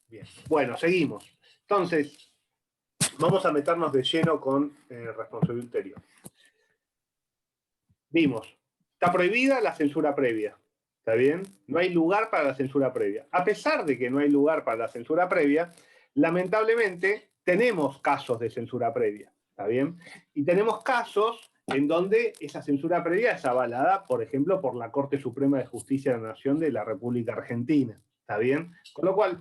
Bien, bueno, seguimos. Entonces, vamos a meternos de lleno con responsabilidad ulterior. Vimos, está prohibida la censura previa, ¿está bien? No hay lugar para la censura previa. A pesar de que no hay lugar para la censura previa, lamentablemente tenemos casos de censura previa, ¿está bien? Y tenemos casos en donde esa censura previa es avalada, por ejemplo, por la Corte Suprema de Justicia de la Nación de la República Argentina, ¿está bien? Con lo cual,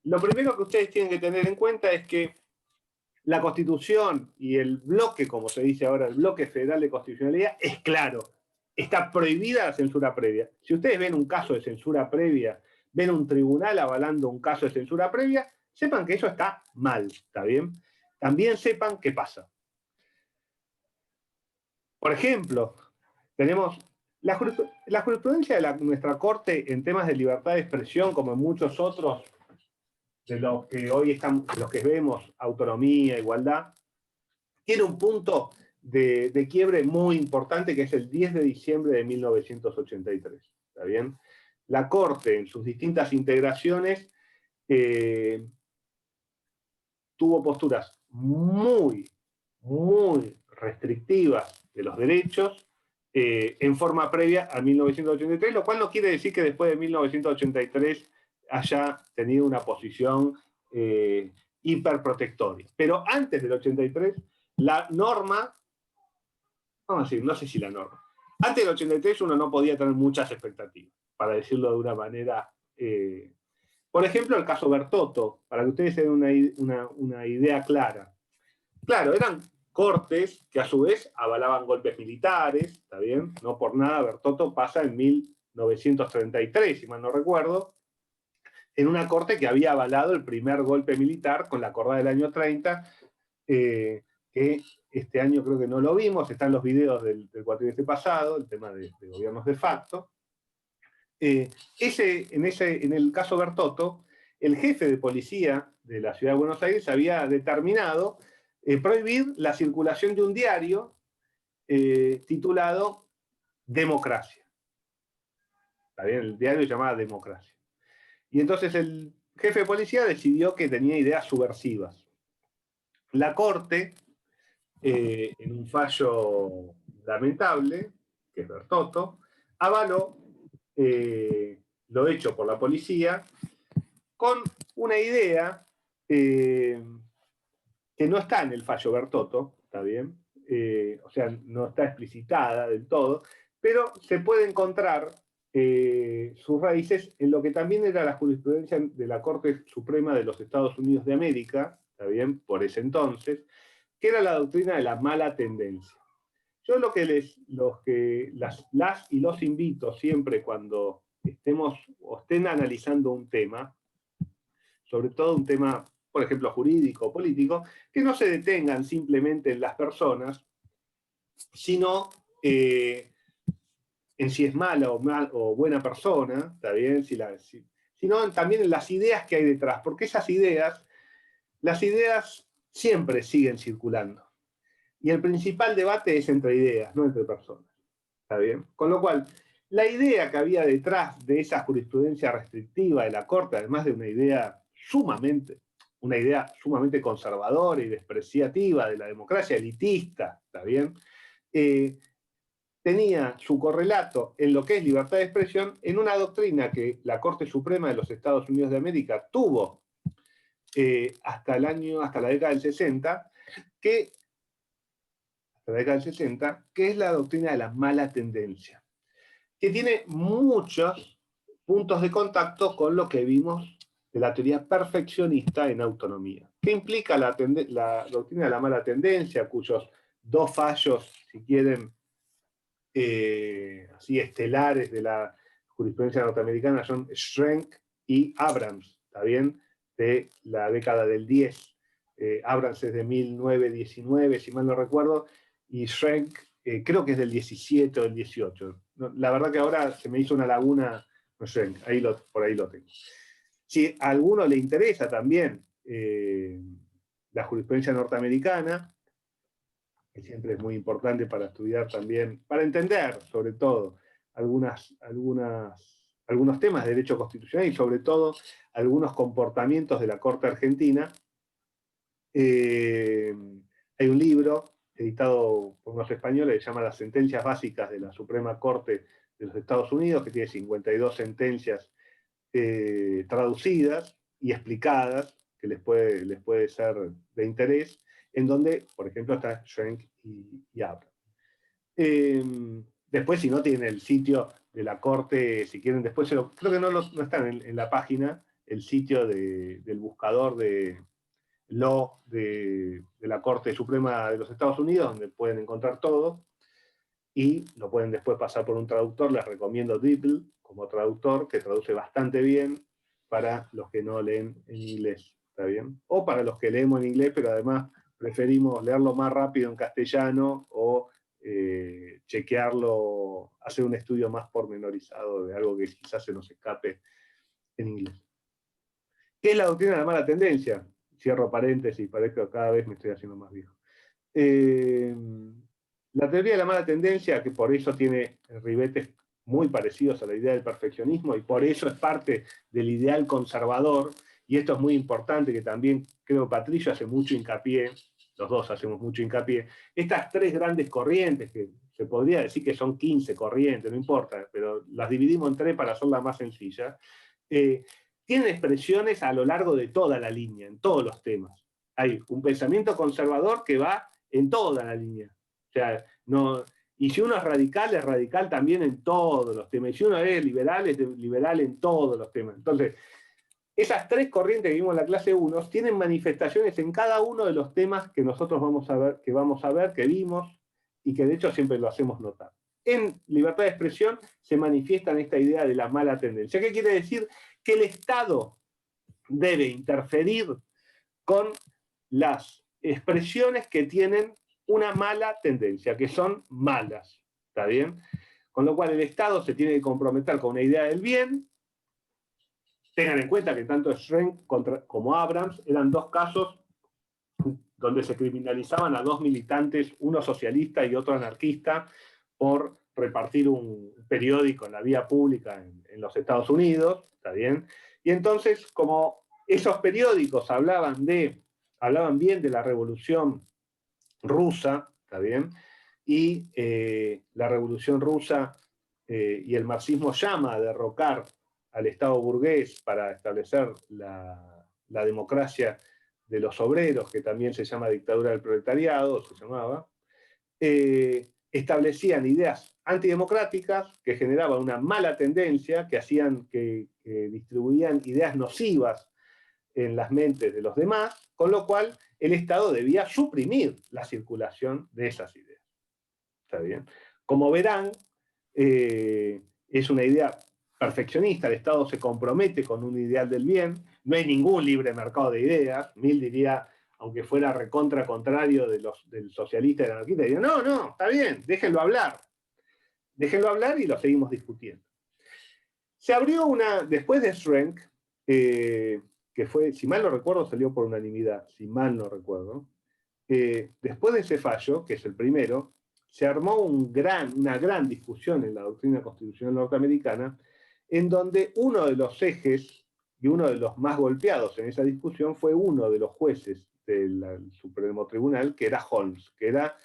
lo primero que ustedes tienen que tener en cuenta es que la Constitución y el bloque, como se dice ahora, el bloque federal de constitucionalidad, es claro. Está prohibida la censura previa. Si ustedes ven un caso de censura previa, ven un tribunal avalando un caso de censura previa, sepan que eso está mal, ¿está bien? También sepan qué pasa. Por ejemplo, tenemos la jurisprudencia de nuestra Corte en temas de libertad de expresión, como en muchos otros de los que hoy están, los que vemos, autonomía, igualdad, tiene un punto de quiebre muy importante que es el 10 de diciembre de 1983. ¿Está bien? La Corte, en sus distintas integraciones, tuvo posturas muy, muy restrictivas de los derechos en forma previa a 1983, lo cual no quiere decir que después de 1983 haya tenido una posición hiperprotectoria. Pero antes del 83, la norma, vamos a decir, no sé si la norma, antes del 83 uno no podía tener muchas expectativas, para decirlo de una manera... por ejemplo, el caso Bertotto, para que ustedes se den una idea clara. Claro, eran cortes que a su vez avalaban golpes militares, ¿está bien? No por nada Bertotto pasa en 1933, si mal no recuerdo, en una corte que había avalado el primer golpe militar con la acordada del año 30, que este año creo que no lo vimos, están los videos del cuatrimestre pasado, el tema de gobiernos de facto. En el caso Bertotto, el jefe de policía de la ciudad de Buenos Aires había determinado prohibir la circulación de un diario titulado Democracia. ¿Está bien? El diario se llamaba Democracia. Y entonces el jefe de policía decidió que tenía ideas subversivas. La Corte, en un fallo lamentable, que es Bertotto, avaló lo hecho por la policía con una idea que no está en el fallo Bertotto, ¿está bien? O sea, no está explicitada del todo, pero se puede encontrar sus raíces en lo que también era la jurisprudencia de la Corte Suprema de los Estados Unidos de América, ¿está bien? Por ese entonces, que era la doctrina de la mala tendencia. Yo lo que las y los invito siempre cuando estemos o estén analizando un tema, sobre todo un tema, por ejemplo, jurídico o político, que no se detengan simplemente en las personas, sino en si es mala o buena persona, ¿está bien? Sino también en las ideas que hay detrás, porque las ideas siempre siguen circulando. Y el principal debate es entre ideas, no entre personas. ¿Está bien? Con lo cual, la idea que había detrás de esa jurisprudencia restrictiva de la Corte, además de una idea sumamente conservadora y despreciativa de la democracia elitista, ¿está bien? Tenía su correlato en lo que es libertad de expresión en una doctrina que la Corte Suprema de los Estados Unidos de América tuvo hasta la década del 60, que es la doctrina de la mala tendencia, que tiene muchos puntos de contacto con lo que vimos de la teoría perfeccionista en autonomía. ¿Qué implica la doctrina de la mala tendencia, cuyos dos fallos, si quieren, así estelares de la jurisprudencia norteamericana son Schrenk y Abrams, ¿está bien? De la década del 10. Abrams es de 1919, si mal no recuerdo, y Schrenk creo que es del 17 o del 18. No, la verdad que ahora se me hizo una laguna, no sé, por ahí lo tengo. Si a alguno le interesa también la jurisprudencia norteamericana, que siempre es muy importante para estudiar también, para entender sobre todo algunas algunos temas de derecho constitucional y sobre todo algunos comportamientos de la Corte Argentina. Hay un libro editado por unos españoles que se llama Las sentencias básicas de la Suprema Corte de los Estados Unidos, que tiene 52 sentencias traducidas y explicadas, que les puede ser de interés, en donde, por ejemplo, está Schwenk y Abrams. Después, si no, tienen el sitio de la Corte, si quieren, después creo que no están en la página, el sitio del buscador de Law de la Corte Suprema de los Estados Unidos, donde pueden encontrar todo, y lo pueden después pasar por un traductor. Les recomiendo DeepL como traductor, que traduce bastante bien para los que no leen en inglés, ¿está bien? O para los que leemos en inglés, pero además preferimos leerlo más rápido en castellano o chequearlo, hacer un estudio más pormenorizado de algo que quizás se nos escape en inglés. ¿Qué es la doctrina de la mala tendencia? Cierro paréntesis, parece que cada vez me estoy haciendo más viejo. La teoría de la mala tendencia, que por eso tiene ribetes muy parecidos a la idea del perfeccionismo, y por eso es parte del ideal conservador, y esto es muy importante, que también creo Patricio hace mucho hincapié, los dos hacemos mucho hincapié, estas tres grandes corrientes, que se podría decir que son 15 corrientes, no importa, pero las dividimos en tres para hacerla más sencilla, tienen expresiones a lo largo de toda la línea, en todos los temas. Hay un pensamiento conservador que va en toda la línea. O sea, no, y si uno es radical también en todos los temas. Y si uno es liberal en todos los temas. Entonces, esas tres corrientes que vimos en la clase 1 tienen manifestaciones en cada uno de los temas que nosotros vamos a ver, que vimos, y que de hecho siempre lo hacemos notar. En libertad de expresión se manifiesta esta idea de la mala tendencia. ¿Qué quiere decir? Que el Estado debe interferir con las expresiones que tienen una mala tendencia, que son malas, ¿está bien? Con lo cual el Estado se tiene que comprometer con una idea del bien. Tengan en cuenta que tanto Schwenk como Abrams eran dos casos donde se criminalizaban a dos militantes, uno socialista y otro anarquista, por repartir un periódico en la vía pública en los Estados Unidos, ¿está bien? Y entonces, como esos periódicos hablaban bien de la Revolución Rusa, ¿está bien? Y la Revolución Rusa y el marxismo llama a derrocar al Estado burgués para establecer la democracia de los obreros, que también se llama dictadura del proletariado, se llamaba, establecían ideas antidemocráticas que generaban una mala tendencia, que distribuían ideas nocivas en las mentes de los demás, con lo cual el Estado debía suprimir la circulación de esas ideas. ¿Está bien? Como verán, es una idea perfeccionista, el Estado se compromete con un ideal del bien, no hay ningún libre mercado de ideas. Mill diría, aunque fuera recontra contrario del socialista y del anarquista, diría, no, está bien, déjenlo hablar y lo seguimos discutiendo. Se abrió después de Schwenk, que fue, si mal no recuerdo, salió por unanimidad, si mal no recuerdo, después de ese fallo, que es el primero, se armó una gran discusión en la doctrina constitucional norteamericana, en donde uno de los ejes y uno de los más golpeados en esa discusión fue uno de los jueces del Supremo Tribunal, que era Holmes, que era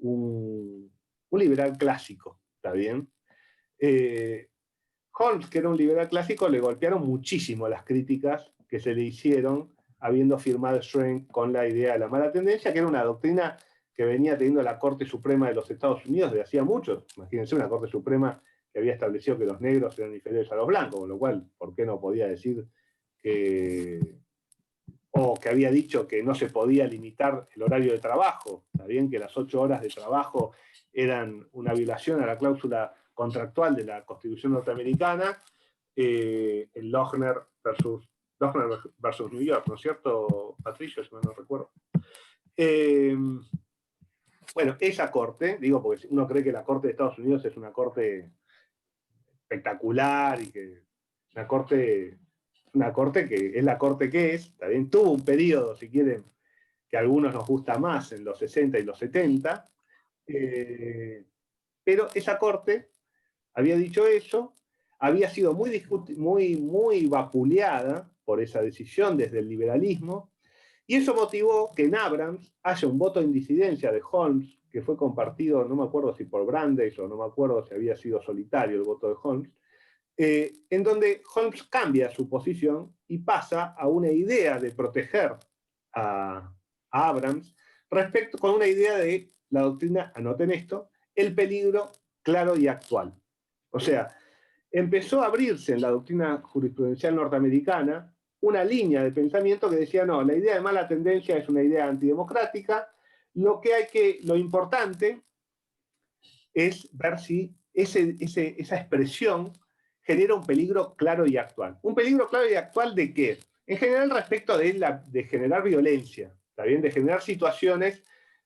un liberal clásico, ¿está bien? Holmes, que era un liberal clásico, le golpearon muchísimo las críticas que se le hicieron habiendo firmado Schwenk con la idea de la mala tendencia, que era una doctrina que venía teniendo la Corte Suprema de los Estados Unidos desde hacía mucho. Imagínense una Corte Suprema que había establecido que los negros eran inferiores a los blancos, con lo cual, ¿por qué no podía decir o que había dicho que no se podía limitar el horario de trabajo? Está bien que las 8 horas de trabajo eran una violación a la cláusula contractual de la Constitución norteamericana, el Lochner versus New York, ¿no es cierto, Patricio? Si no recuerdo. Bueno, esa corte, digo porque uno cree que la Corte de Estados Unidos es una corte espectacular y que una corte que es la corte que es, también tuvo un periodo, si quieren, que a algunos nos gusta más, en los 60 y los 70, pero esa corte había dicho eso, había sido muy vapuleada por esa decisión desde el liberalismo, y eso motivó que en Abrams haya un voto en disidencia de Holmes, que fue compartido, no me acuerdo si por Brandeis o no me acuerdo si había sido solitario el voto de Holmes, en donde Holmes cambia su posición y pasa a una idea de proteger a Abrams con una idea de la doctrina, anoten esto, el peligro claro y actual. O sea, empezó a abrirse en la doctrina jurisprudencial norteamericana una línea de pensamiento que decía, no, la idea de mala tendencia es una idea antidemocrática, lo importante es ver si esa expresión genera un peligro claro y actual. ¿Un peligro claro y actual de qué? En general respecto de generar violencia, ¿está bien? De generar situaciones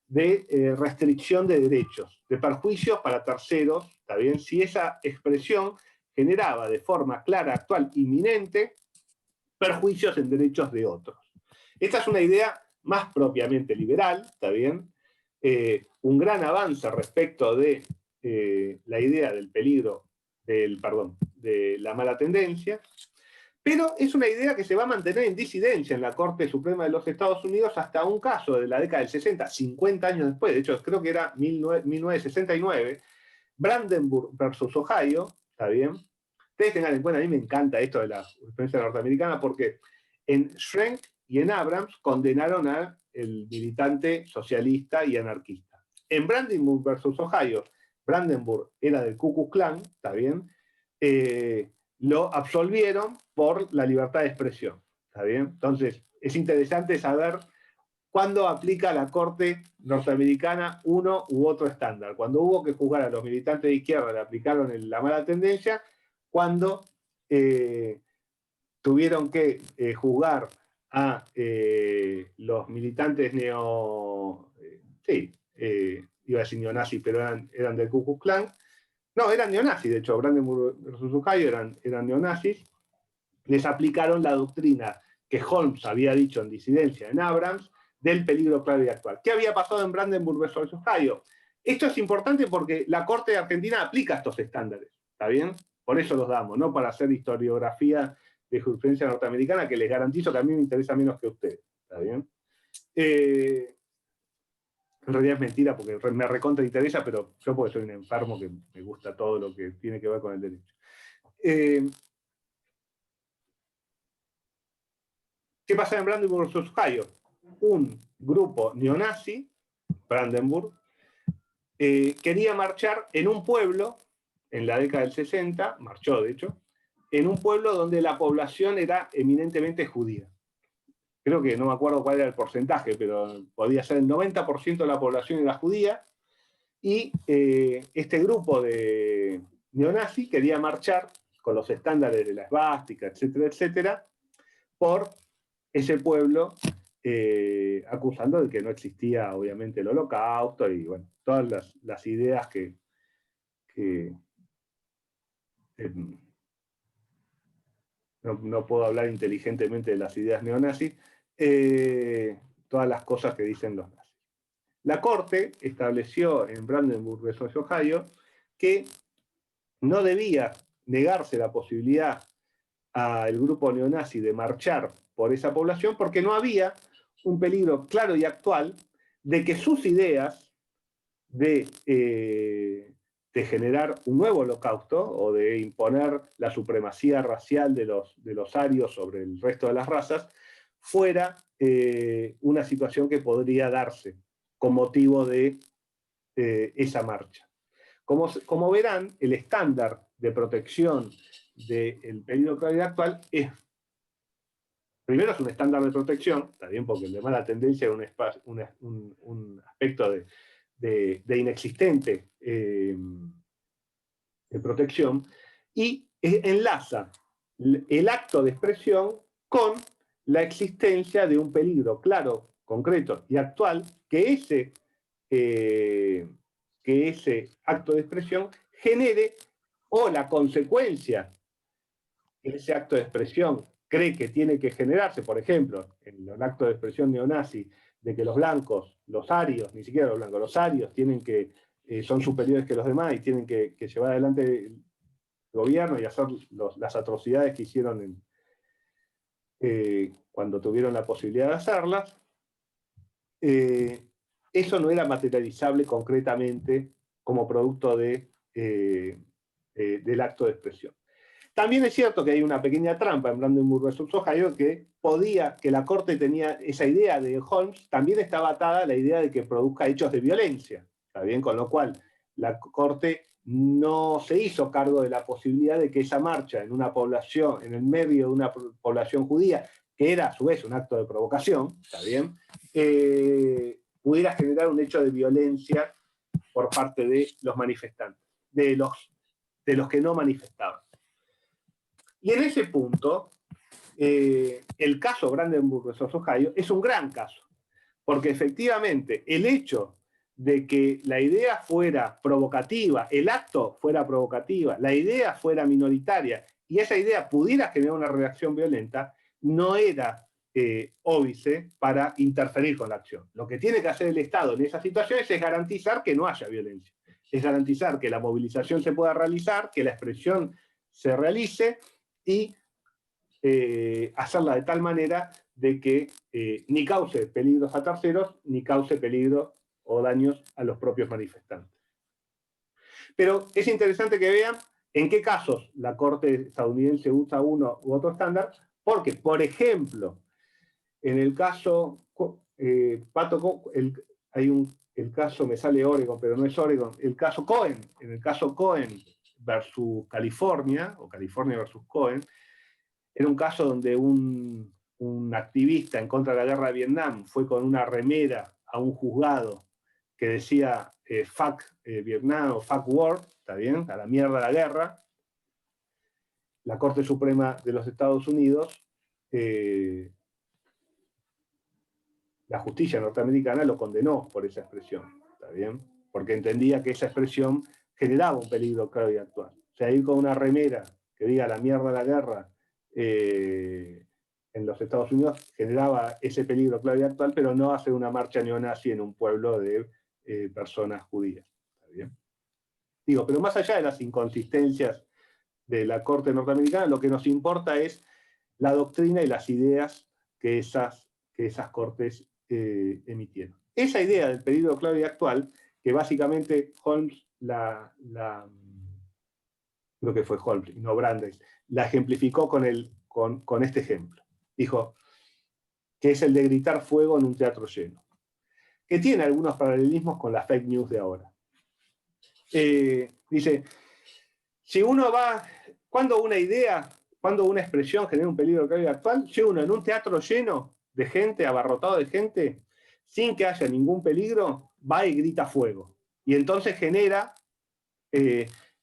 de restricción de derechos, de perjuicios para terceros, ¿está bien? Si esa expresión generaba de forma clara, actual, inminente, perjuicios en derechos de otros. Esta es una idea más propiamente liberal, ¿está bien? Un gran avance respecto de la idea del peligro, de la mala tendencia, pero es una idea que se va a mantener en disidencia en la Corte Suprema de los Estados Unidos hasta un caso de la década del 60, 50 años después, de hecho creo que era 1969, Brandenburg versus Ohio, ¿está bien? Ustedes tengan en cuenta, a mí me encanta esto de la jurisprudencia norteamericana porque en Schrenk y en Abrams condenaron al militante socialista y anarquista. En Brandenburg versus Ohio, Brandenburg era del Ku Klux Klan, ¿está bien? Lo absolvieron por la libertad de expresión, ¿está bien? Entonces, es interesante saber cuándo aplica la Corte norteamericana uno u otro estándar. Cuando hubo que juzgar a los militantes de izquierda, le aplicaron la mala tendencia, cuando tuvieron que juzgar a los militantes iba a decir neonazis, pero eran del Ku Klux Klan. No, eran neonazis, de hecho, Brandenburg versus Ohio eran neonazis. Les aplicaron la doctrina que Holmes había dicho en disidencia en Abrams del peligro claro y actual. ¿Qué había pasado en Brandenburg versus Ohio? Esto es importante porque la Corte de Argentina aplica estos estándares, ¿está bien? Por eso los damos, no para hacer historiografía de jurisprudencia norteamericana, que les garantizo que a mí me interesa menos que a ustedes, ¿está bien? En realidad es mentira porque me recontra interesa, pero yo porque soy un enfermo que me gusta todo lo que tiene que ver con el derecho. ¿Qué pasa en Brandenburg versus Ohio? Un grupo neonazi, Brandenburg, quería marchar en un pueblo, en la década del 60, marchó de hecho, en un pueblo donde la población era eminentemente judía. Creo que no me acuerdo cuál era el porcentaje, pero podía ser el 90% de la población era judía, y este grupo de neonazis quería marchar con los estándares de la esvástica, etcétera, etcétera, por ese pueblo, acusando de que no existía obviamente el holocausto y bueno, todas las ideas que no puedo hablar inteligentemente de las ideas neonazis, todas las cosas que dicen los nazis. La Corte estableció en Brandenburg versus Ohio que no debía negarse la posibilidad al grupo neonazi de marchar por esa población porque no había un peligro claro y actual de que sus ideas de generar un nuevo holocausto o de imponer la supremacía racial de los arios sobre el resto de las razas fuera una situación que podría darse con motivo de esa marcha. Como verán, el estándar de protección del peligro claro actual primero es un estándar de protección, está bien, porque el de mala tendencia es un aspecto de inexistente de protección, y enlaza el acto de expresión con la existencia de un peligro claro, concreto y actual, que ese acto de expresión genere, o la consecuencia que ese acto de expresión cree que tiene que generarse, por ejemplo, en el acto de expresión neonazi, de que los blancos, los arios, ni siquiera los blancos, los arios son superiores que los demás y tienen que llevar adelante gobierno y hacer las atrocidades que hicieron cuando tuvieron la posibilidad de hacerlas, eso no era materializable concretamente como producto del acto de expresión. También es cierto que hay una pequeña trampa en Brandenburg versus Ohio que la Corte tenía esa idea de Holmes, también estaba atada a la idea de que produzca hechos de violencia, ¿está bien? Con lo cual la Corte no se hizo cargo de la posibilidad de que esa marcha en una población, en el medio de una población judía, que era a su vez un acto de provocación, ¿está bien? Pudiera generar un hecho de violencia por parte de los manifestantes, de los que no manifestaban. Y en ese punto, el caso Brandenburg versus Ohio es un gran caso, porque efectivamente el hecho de que la idea fuera provocativa, el acto fuera provocativa, la idea fuera minoritaria y esa idea pudiera generar una reacción violenta, no era óbice para interferir con la acción. Lo que tiene que hacer el Estado en esas situaciones es garantizar que no haya violencia, es garantizar que la movilización se pueda realizar, que la expresión se realice y hacerla de tal manera de que ni cause peligros a terceros, ni cause peligro o daños a los propios manifestantes. Pero es interesante que vean en qué casos la Corte estadounidense usa uno u otro estándar, porque, por ejemplo, en el caso, el caso, me sale Oregon, pero no es Oregon, el caso Cohen, en el caso Cohen versus California, o California versus Cohen, era un caso donde un activista en contra de la guerra de Vietnam fue con una remera a un juzgado que decía fuck Vietnam o fuck war, ¿está bien? A la mierda la guerra. La Corte Suprema de los Estados Unidos, la justicia norteamericana lo condenó por esa expresión, ¿está bien? Porque entendía que esa expresión generaba un peligro claro y actual. O sea, ir con una remera que diga la mierda la guerra en los Estados Unidos generaba ese peligro claro y actual, pero no hacer una marcha neonazi en un pueblo de personas judías. ¿Está bien? Digo, pero más allá de las inconsistencias de la Corte norteamericana, lo que nos importa es la doctrina y las ideas que esas cortes emitieron. Esa idea del peligro claro y actual, que básicamente Holmes creo que fue Holmes y no Brandeis, la ejemplificó con este ejemplo. Dijo que es el de gritar fuego en un teatro lleno, que tiene algunos paralelismos con las fake news de ahora. Dice, si uno va, cuando una expresión genera un peligro claro y actual, si uno en un teatro lleno de gente, abarrotado de gente, sin que haya ningún peligro, va y grita fuego. Y entonces genera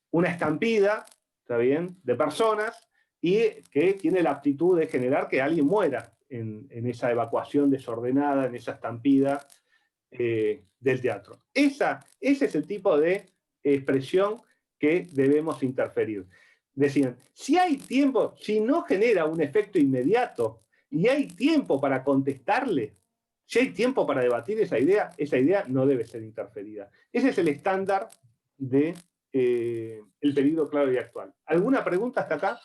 una estampida, ¿está bien?, de personas y que tiene la aptitud de generar que alguien muera en esa evacuación desordenada, en esa estampida del teatro. Ese es el tipo de expresión que debemos interferir. Decían, si hay tiempo, si no genera un efecto inmediato y hay tiempo para contestarle, si hay tiempo para debatir esa idea no debe ser interferida. Ese es el estándar de el peligro claro y actual. ¿Alguna pregunta hasta acá?